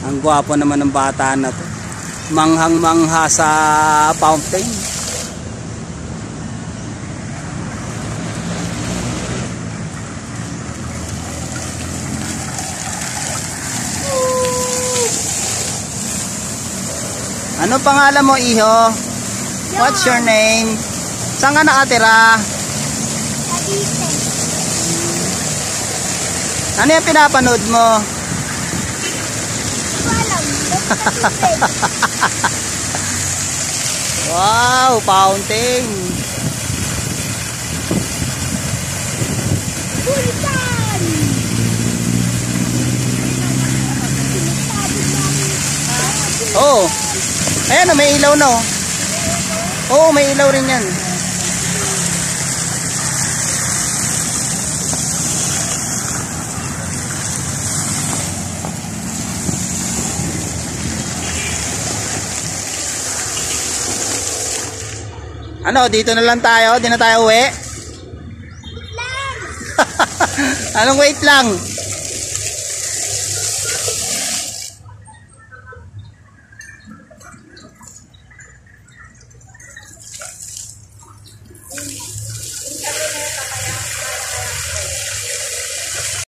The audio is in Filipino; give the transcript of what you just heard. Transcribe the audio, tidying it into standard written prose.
Ang gwapo naman ng bata na to. Manghang-mangha sa fountain. Ano pangalan mo, iho? What's your name? Saan ka nakatira? Ano yung pinapanood mo? Wow, fountain. Oh. Ayan, may ilaw no. Oo, may ilaw rin yan. Ano, dito na lang tayo? Di na tayo uwi? Wait lang! Anong wait lang?